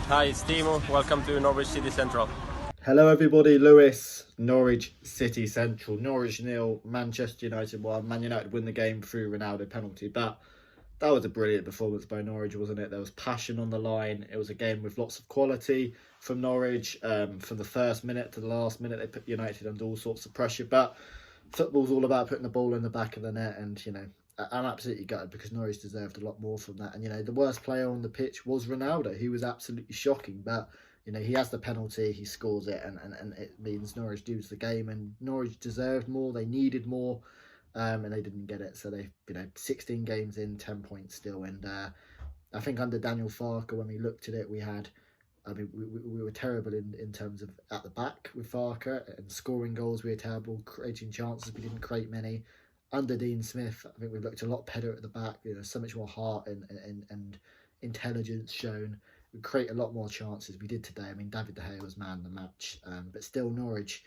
Hi, it's Timo. Welcome to Norwich City Central. Hello everybody, Lewis, Norwich City Central, Norwich 0, Manchester United 1. Man United win the game through Ronaldo penalty, but that was a brilliant performance by Norwich, wasn't it? There was passion on the line. It was a game with lots of quality from Norwich. From the first minute to the last minute, they put United under all sorts of pressure, but football's all about putting the ball in the back of the net, and I'm absolutely gutted because Norwich deserved a lot more from that. And the worst player on the pitch was Ronaldo. He was absolutely shocking, but he has the penalty, he scores it, and it means Norwich lose the game. And Norwich deserved more, they needed more, and they didn't get it. So they, 16 games in, 10 points still. And I think under Daniel Farke, when we looked at it, we had, we were terrible in terms of at the back with Farke, and scoring goals we were terrible, creating chances we didn't create many. Under Dean Smith, I think we looked a lot better at the back. So much more heart and intelligence shown. We create a lot more chances. We did today. David De Gea was man of the match, but still Norwich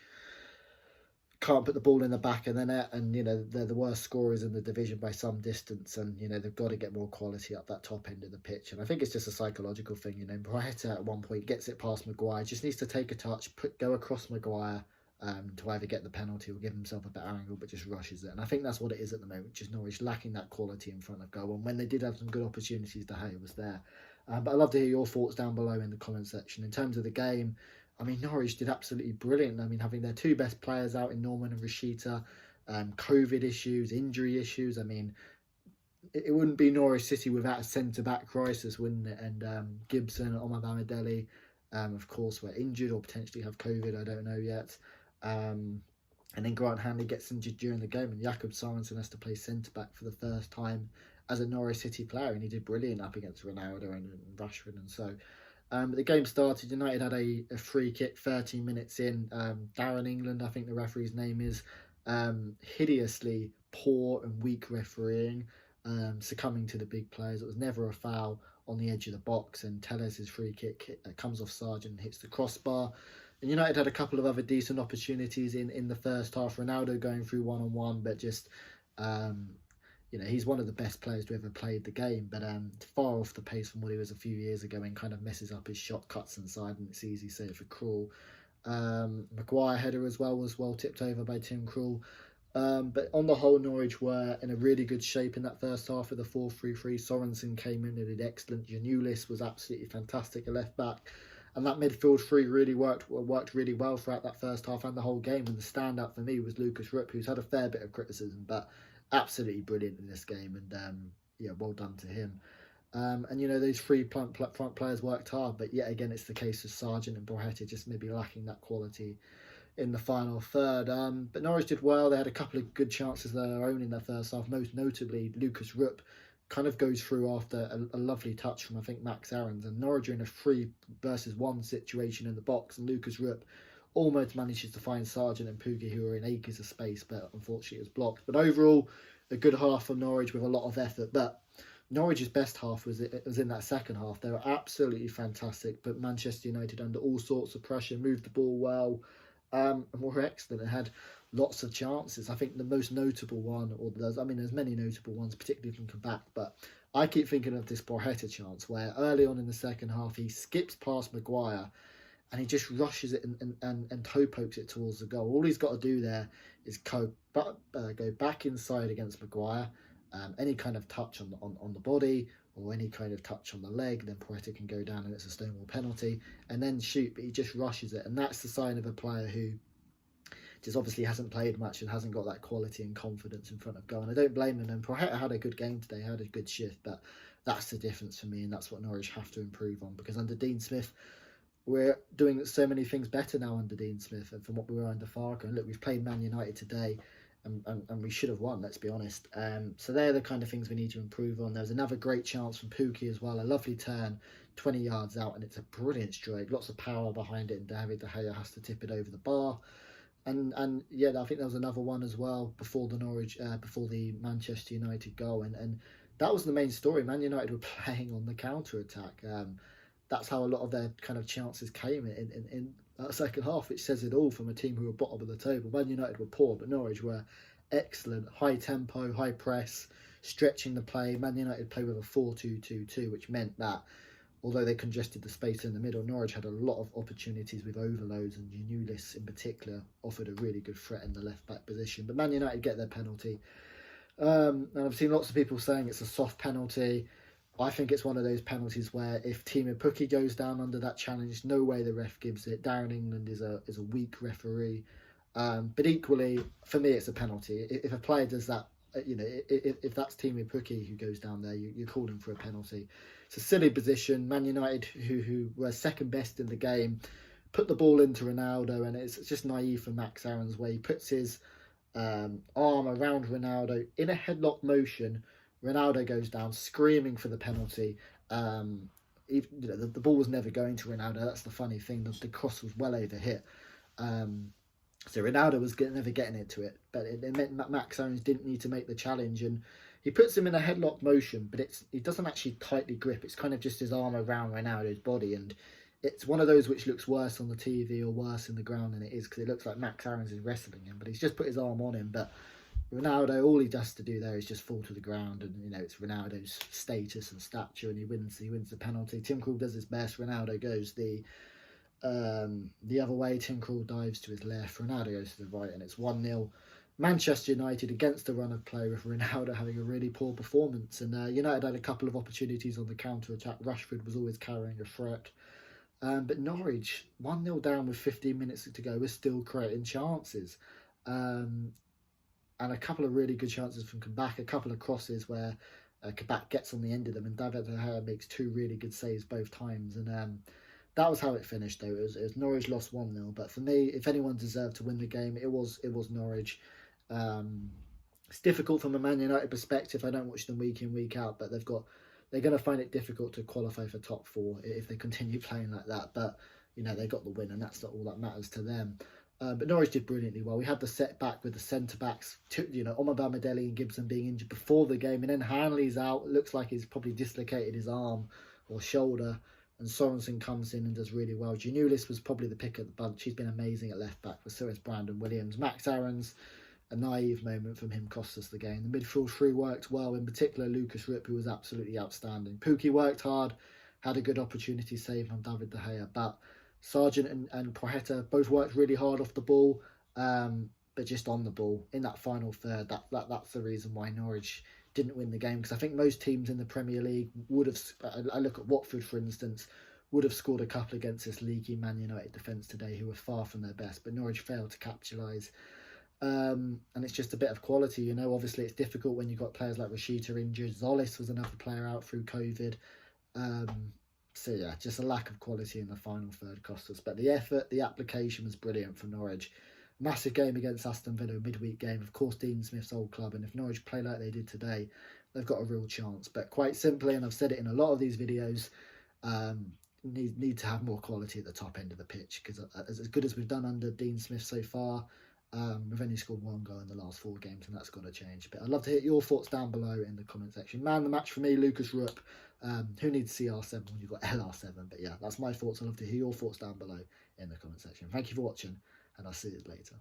can't put the ball in the back of the net, and they're the worst scorers in the division by some distance, and they've got to get more quality up that top end of the pitch. And I think it's just a psychological thing. Brighton at one point gets it past Maguire, just needs to take a touch, go across Maguire. To either get the penalty or give himself a better angle, but just rushes it. And I think that's what it is at the moment, just Norwich lacking that quality in front of goal. And when they did have some good opportunities, De Gea was there. But I'd love to hear your thoughts down below in the comment section. In terms of the game, Norwich did absolutely brilliant. Having their two best players out in Norman and Rashida, COVID issues, injury issues. It wouldn't be Norwich City without a centre-back crisis, wouldn't it? And Gibson and Omar Bamidele, of course, were injured or potentially have COVID. I don't know yet. And then Grant Hanley gets injured during the game, and Jakob Sorensen has to play centre-back for the first time as a Norwich City player, and he did brilliant up against Ronaldo and Rashford. And so the game started. United had a free kick 13 minutes in. Darren England, I think the referee's name is, hideously poor and weak refereeing, succumbing to the big players. It was never a foul on the edge of the box, and Tellez' free kick comes off Sargent and hits the crossbar. And United had a couple of other decent opportunities in the first half. Ronaldo going through one-on-one, but just, he's one of the best players to ever played the game, but far off the pace from what he was a few years ago, and kind of messes up his shot, cuts inside, and it's easy save for Krul. Maguire header as well was well tipped over by Tim Krul. But on the whole, Norwich were in a really good shape in that first half of the 4-3-3. Sorensen came in and did excellent. Janulis was absolutely fantastic at left back. And that midfield three really worked really well throughout that first half and the whole game. And the standout for me was Lucas Rupp, who's had a fair bit of criticism, but absolutely brilliant in this game. And well done to him. And those three front players worked hard, but yet again, it's the case of Sargent and Borghetti just maybe lacking that quality in the final third. But Norwich did well. They had a couple of good chances of their own in their first half, most notably Lucas Rupp kind of goes through after a lovely touch from, I think, Max Aarons, and Norwich are in a 3 versus 1 situation in the box, and Lucas Rupp almost manages to find Sargent and Pukki, who are in acres of space, but unfortunately it was blocked. But overall, a good half from Norwich with a lot of effort. But Norwich's best half was in that second half. They were absolutely fantastic, but Manchester United under all sorts of pressure, moved the ball well, and were excellent. It had lots of chances. I think the most notable one, there's many notable ones, particularly from the back, but I keep thinking of this Borghetti chance where early on in the second half he skips past Maguire and he just rushes it and toe pokes it towards the goal. All he's got to do there is go back inside against Maguire. Any kind of touch on the body or any kind of touch on the leg, then Borghetti can go down and it's a Stonewall penalty, and then shoot. But he just rushes it, and that's the sign of a player who just obviously hasn't played much and hasn't got that quality and confidence in front of goal. And I don't blame him. And Borghetti had a good game today, had a good shift, but that's the difference for me, and that's what Norwich have to improve on, because under Dean Smith, we're doing so many things better now under Dean Smith and from what we were under Farke. And look, we've played Man United today, and we should have won, let's be honest. So they're the kind of things we need to improve on. There's another great chance from Pukki as well, a lovely turn, 20 yards out, and it's a brilliant stroke, lots of power behind it, and David De Gea has to tip it over the bar. And yeah, I think there was another one as well before the Manchester United goal, and that was the main story. Man United were playing on the counter attack. That's how a lot of their kind of chances came in that second half, which says it all from a team who were bottom of the table. Man United were poor, but Norwich were excellent. High tempo, high press, stretching the play. Man United played with a 4-2-2-2, which meant that although they congested the space in the middle, Norwich had a lot of opportunities with overloads, and Giannoulis in particular offered a really good threat in the left-back position. But Man United get their penalty. And I've seen lots of people saying it's a soft penalty. I think it's one of those penalties where if Timo Pukki goes down under that challenge, no way the ref gives it. Darren England is a weak referee. But equally, for me, it's a penalty. If a player does that, if that's Timo Pukki who goes down there, you're calling for a penalty. It's a silly position. Man United, who were second best in the game, put the ball into Ronaldo, and it's just naive for Max Aarons, where he puts his arm around Ronaldo in a headlock motion. Ronaldo goes down screaming for the penalty. The ball was never going to Ronaldo. That's the funny thing. The cross was well over hit. So Ronaldo was never getting into it, but it meant Max Aarons didn't need to make the challenge, and he puts him in a headlock motion, but he doesn't actually tightly grip. It's kind of just his arm around Ronaldo's body, and it's one of those which looks worse on the TV or worse in the ground than it is, because it looks like Max Aarons is wrestling him, but he's just put his arm on him. But Ronaldo, all he does to do there is just fall to the ground, and it's Ronaldo's status and stature, and he wins the penalty. Tim Krul does his best. Ronaldo goes the other way. Tim Krul dives to his left. Ronaldo goes to the right, and it's 1-0. Manchester United against the run of play, with Ronaldo having a really poor performance. And United had a couple of opportunities on the counter-attack. Rashford was always carrying a threat. But Norwich, 1-0 down with 15 minutes to go, was still creating chances. And a couple of really good chances from Kabak, a couple of crosses where Kabak gets on the end of them, and David De Gea makes 2 really good saves both times. And that was how it finished, though. It was Norwich lost 1-0. But for me, if anyone deserved to win the game, it was Norwich. It's difficult from a Man United perspective. I don't watch them week in, week out, but they're going to find it difficult to qualify for top 4 if they continue playing like that. But they got the win, and that's not all that matters to them. But Norwich did brilliantly well. We had the setback with the centre-backs, Omar Bamadeli and Gibson being injured before the game, and then Hanley's out. It looks like he's probably dislocated his arm or shoulder, and Sorensen comes in and does really well. Giannoulis was probably the pick of the bunch. He's been amazing at left-back, but so is Brandon Williams. Max Aarons, a naive moment from him cost us the game. The midfield 3 worked well, in particular Lucas Ripp, who was absolutely outstanding. Pukki worked hard, had a good opportunity saved on David De Gea, but Sargent and Poeta both worked really hard off the ball, but just on the ball in that final third. That's the reason why Norwich didn't win the game, because I think most teams in the Premier League would have. I look at Watford, for instance, would have scored a couple against this leaky Man United defence today, who were far from their best, but Norwich failed to capitalise. And it's just a bit of quality, Obviously, it's difficult when you've got players like Rashida injured. Zolis was another player out through COVID. So yeah, just a lack of quality in the final third cost us. But the effort, the application was brilliant from Norwich. Massive game against Aston Villa, midweek game. Of course, Dean Smith's old club, and if Norwich play like they did today, they've got a real chance. But quite simply, and I've said it in a lot of these videos, need to have more quality at the top end of the pitch, because as good as we've done under Dean Smith so far, we've only scored 1 goal in the last 4 games, and that's got to change. But I'd love to hear your thoughts down below in the comment section. Man of the match for me, Lucas Rupp. Who needs CR7 when you've got LR7? But yeah, that's my thoughts. I'd love to hear your thoughts down below in the comment section. Thank you for watching, and I'll see you later.